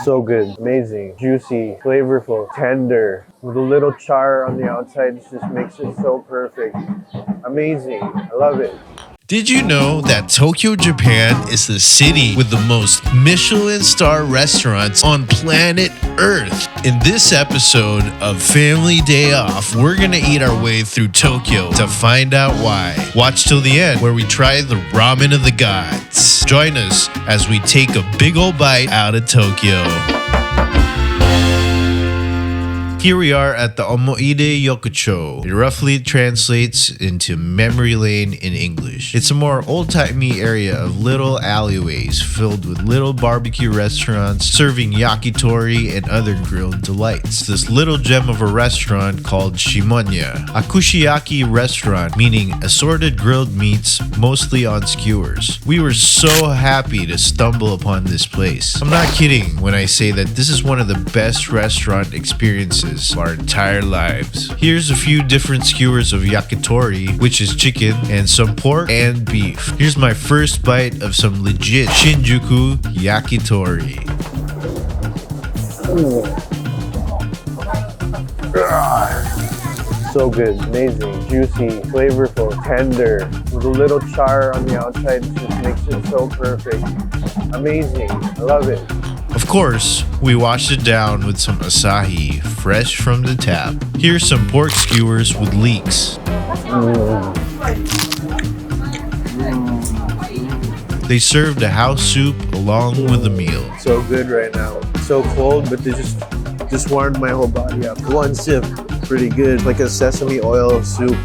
So good, amazing, juicy, flavorful, tender, with a little char on the outside. It just makes it so perfect. Amazing, I love it. Did you know that Tokyo, Japan is the city with the most Michelin-starred restaurants on planet Earth? In this episode of Family Day Off, we're gonna eat our way through Tokyo to find out why. Watch till the end where we try the ramen of the gods. Join us as we take a big old bite out of Tokyo. Here we are at the Omoide Yokocho. It roughly translates into memory lane in English. It's a more old-timey area of little alleyways filled with little barbecue restaurants serving yakitori and other grilled delights. This little gem of a restaurant called Shimonya, a kushiyaki restaurant, meaning assorted grilled meats mostly on skewers. We were so happy to stumble upon this place. I'm not kidding when I say that this is one of the best restaurant experiences of our entire lives. Here's a few different skewers of yakitori, which is chicken, and some pork and beef. Here's my first bite of some legit Shinjuku yakitori. So good, amazing, juicy, flavorful, tender, with a little char on the outside. It just makes it so perfect. Amazing, I love it. Of course, we washed it down with some asahi, fresh from the tap. Here's some pork skewers with leeks. They served a house soup along with the meal. So good right now. So cold, but they just warmed my whole body up. One sip, pretty good. Like a sesame oil soup.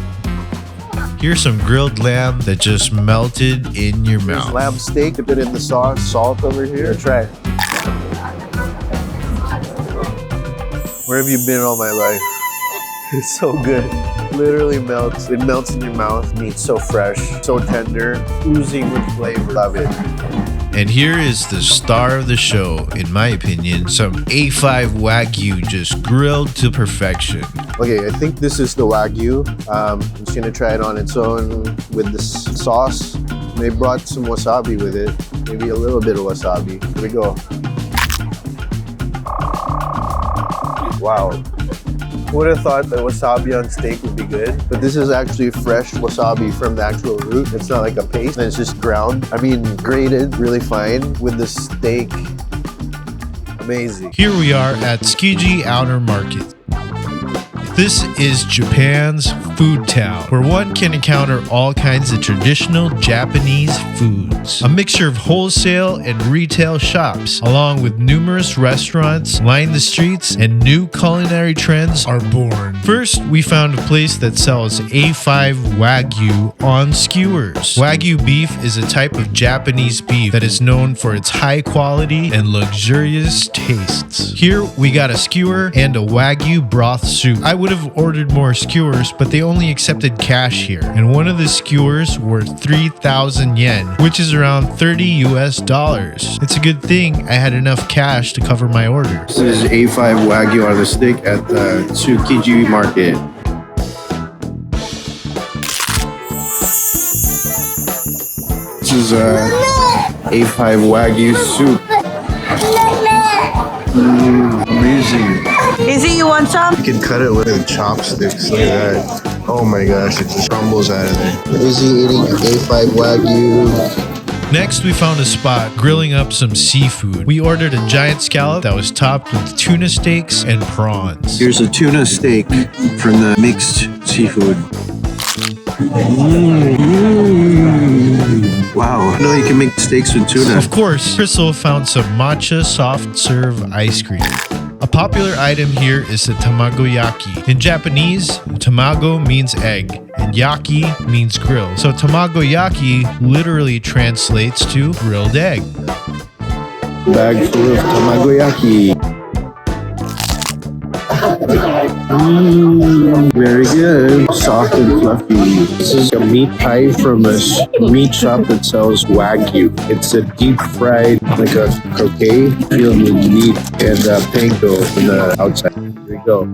Here's some grilled lamb that just melted in your There's mouth. lamb steak, dip it in the sauce, salt over here. Try it. Where have you been all my life? It's so good. Literally melts. It melts in your mouth. Meat's so fresh, so tender, oozing with flavor. Love it. And here is the star of the show, in my opinion, some A5 Wagyu just grilled to perfection. Okay, I think this is the Wagyu. I'm just gonna try it on its own with this sauce. They brought some wasabi with it. Maybe a little bit of wasabi. Here we go. Wow. Who would have thought that wasabi on steak would be good? But this is actually fresh wasabi from the actual root. It's not like a paste, and it's just ground. I mean, grated really fine with the steak. Amazing. Here we are at Tsukiji Outer Market. This is Japan's food town, where one can encounter all kinds of traditional Japanese foods. A mixture of wholesale and retail shops, along with numerous restaurants line the streets, and new culinary trends are born. First, we found a place that sells A5 Wagyu on skewers. Wagyu beef is a type of Japanese beef that is known for its high quality and luxurious tastes. Here, we got a skewer and a Wagyu broth soup. I would have ordered more skewers, but they only accepted cash here, and one of the skewers worth 3,000 yen, which is around $30 US. It's a good thing I had enough cash to cover my order. This is A5 Wagyu on the stick at the Tsukiji Market. This is A5 Wagyu soup. Amazing. Izzy, you want some? You can cut it with chopsticks like that. Oh my gosh, it just crumbles out of there. Izzy eating A5 Wagyu. Next, we found a spot grilling up some seafood. We ordered a giant scallop that was topped with tuna steaks and prawns. Here's a tuna steak from the mixed seafood. Wow, I know you can make steaks with tuna. Of course, Crystal found some matcha soft serve ice cream. A popular item here is the tamagoyaki. In Japanese, tamago means egg, and yaki means grill. So tamagoyaki literally translates to grilled egg. Bag full of tamagoyaki. Very good. Soft and fluffy. This is a meat pie from a meat shop that sells Wagyu. It's a deep fried, like a croquet, filled with meat and panko on the outside. Here we go.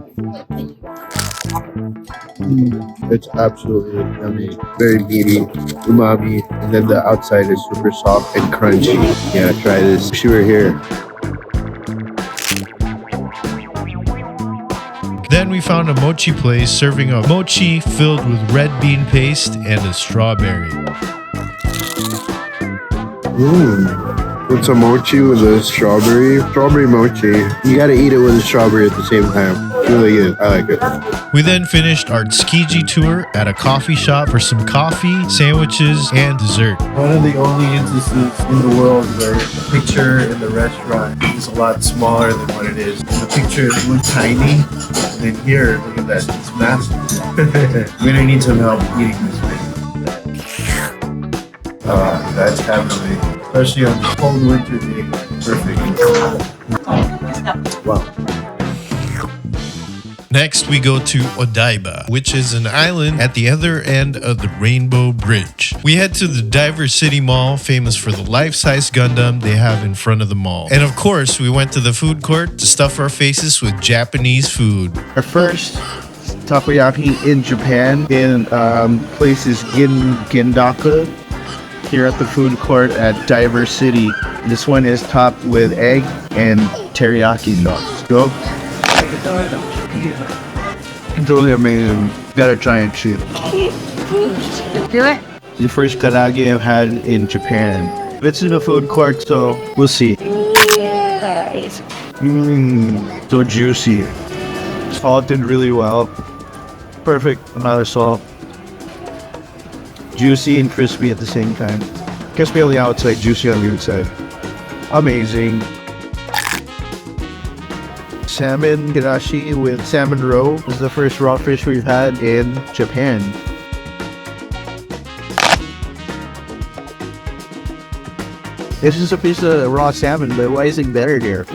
It's absolutely yummy. Very meaty, umami, and then the outside is super soft and crunchy. Yeah, try this. Wish you were here. Then we found a mochi place serving a mochi filled with red bean paste and a strawberry. It's a mochi with a strawberry mochi. You gotta eat it with a strawberry at the same time. Really good. I like it. We then finished our Tsukiji tour at a coffee shop for some coffee, sandwiches, and dessert. One of the only instances in the world where the picture in the restaurant is a lot smaller than what it is. In the picture it looks tiny, and then here, look at that, it's massive. We're gonna need some help eating this thing. That's heavenly. Especially on this cold winter day. Perfect. Wow. Next, we go to Odaiba, which is an island at the other end of the Rainbow Bridge. We head to the Diver City Mall, famous for the life-size Gundam they have in front of the mall. And of course, we went to the food court to stuff our faces with Japanese food. Our first takoyaki in Japan in place is Gindaku here at the food court at Diver City. This one is topped with egg and teriyaki sauce. Go. It's really amazing. Gotta try it too. Do it. The first karage I've had in Japan. It's in a food court, so we'll see. So juicy. Salted really well. Perfect amount of salt. Juicy and crispy at the same time. Crispy on the outside, juicy on the inside. Amazing. Salmon ganashi with salmon roe. This is the first raw fish we've had in Japan. This is a piece of raw salmon, but why is it better here?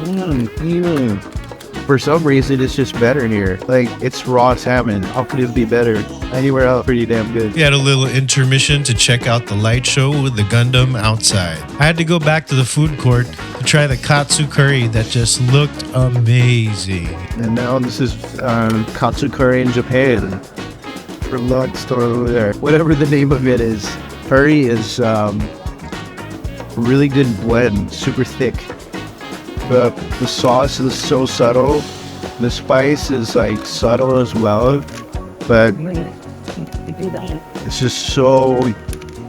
For some reason, it's just better here. Like, it's raw salmon. How could it be better? Anywhere else, pretty damn good. We had a little intermission to check out the light show with the Gundam outside. I had to go back to the food court to try the katsu curry that just looked amazing. And now this is katsu curry in Japan. From that store over there. Whatever the name of it is. Curry is really good blend. Super thick. The sauce is so subtle. The spice is like subtle as well. But it's just so,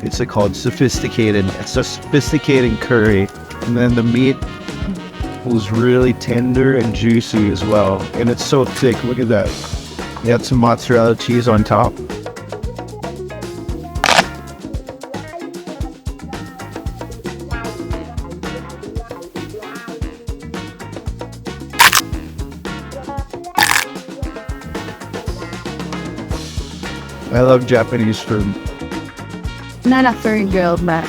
it's called sophisticated. It's a sophisticated curry. And then the meat was really tender and juicy as well. And it's so thick. Look at that. You got some mozzarella cheese on top. I love Japanese food. Not a furry girl, but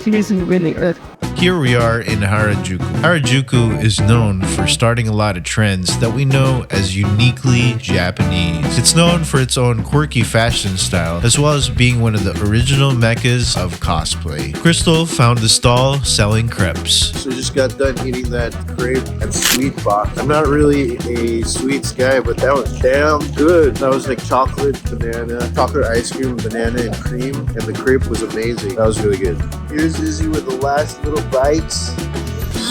she isn't really good. Here we are in Harajuku. Harajuku is known for starting a lot of trends that we know as uniquely Japanese. It's known for its own quirky fashion style, as well as being one of the original meccas of cosplay. Crystal found a stall selling crepes. So just got done eating that crepe and sweet box. I'm not really a sweets guy, but that was damn good. That was like chocolate, banana, chocolate ice cream, banana, and cream, and the crepe was amazing. That was really good. Here's Izzy with the last little bites.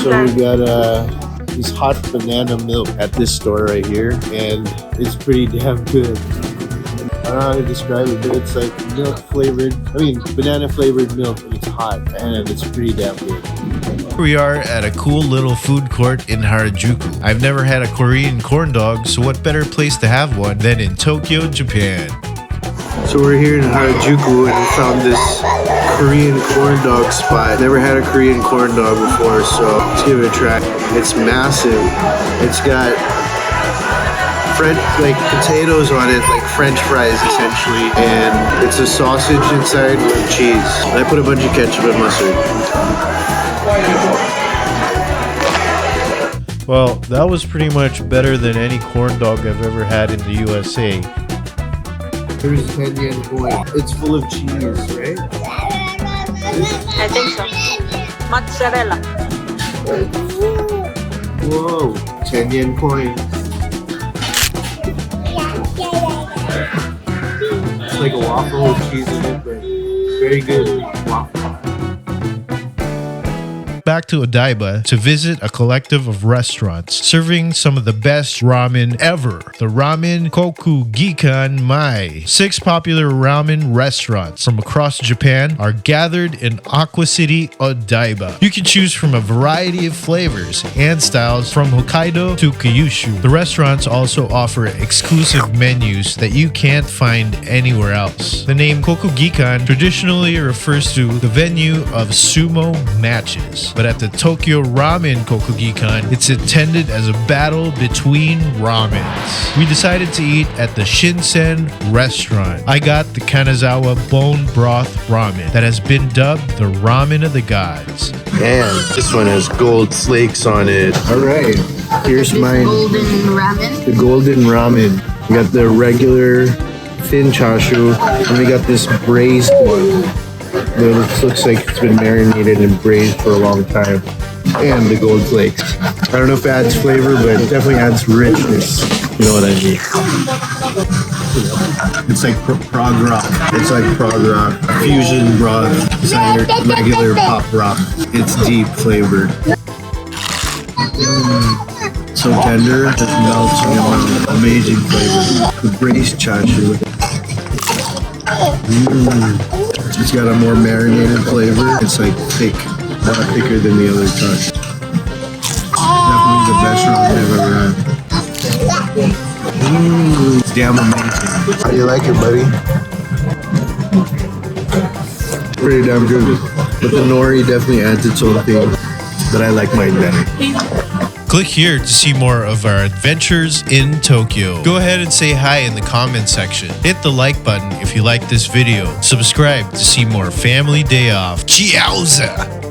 So we got this hot banana milk at this store right here, and it's pretty damn good. I don't know how to describe it, but it's like milk flavored, banana flavored milk, and it's hot, and it's pretty damn good. Here we are at a cool little food court in Harajuku. I've never had a Korean corn dog, so what better place to have one than in Tokyo, Japan? So we're here in Harajuku and we found this Korean corn dog spot. Never had a Korean corn dog before, so let's give it a try. It's massive. It's got potatoes on it, like French fries essentially, and it's a sausage inside with cheese. And I put a bunch of ketchup and mustard. Well, that was pretty much better than any corn dog I've ever had in the USA. Here's 10 yen coin. It's full of cheese, right? I think so. Mozzarella. Whoa, 10 yen coin. like a waffle with cheese in it, but very good waffle. Back to Odaiba to visit a collective of restaurants serving some of the best ramen ever. The Ramen Kokugikan Mai. 6 popular ramen restaurants from across Japan are gathered in Aqua City, Odaiba. You can choose from a variety of flavors and styles from Hokkaido to Kyushu. The restaurants also offer exclusive menus that you can't find anywhere else. The name Kokugikan traditionally refers to the venue of sumo matches. But at the Tokyo Ramen Kokugikan, it's intended as a battle between ramens. We decided to eat at the Shinsen restaurant. I got the Kanazawa bone broth ramen that has been dubbed the ramen of the gods. And this one has gold flakes on it. All right, here's mine. Golden ramen. The golden ramen. We got the regular thin chashu, and we got this braised one. This looks like it's been marinated and braised for a long time. And the gold flakes. I don't know if it adds flavor, but it definitely adds richness. You know what I mean? It's like prog rock. It's like prog rock. Fusion broth. It's not your regular pop rock. It's deep flavored. So tender, just melts in your mouth. Amazing flavor. The braised chashu. It's got a more marinated flavor. It's like thick, a lot thicker than the other touch. Definitely the best ramen I've ever had. It's damn amazing. How do you like it, buddy? Pretty damn good. But the nori definitely adds its own thing. But I like mine better. Click here to see more of our adventures in Tokyo. Go ahead and say hi in the comment section. Hit the like button if you like this video. Subscribe to see more Family Day Off. Chiaoza!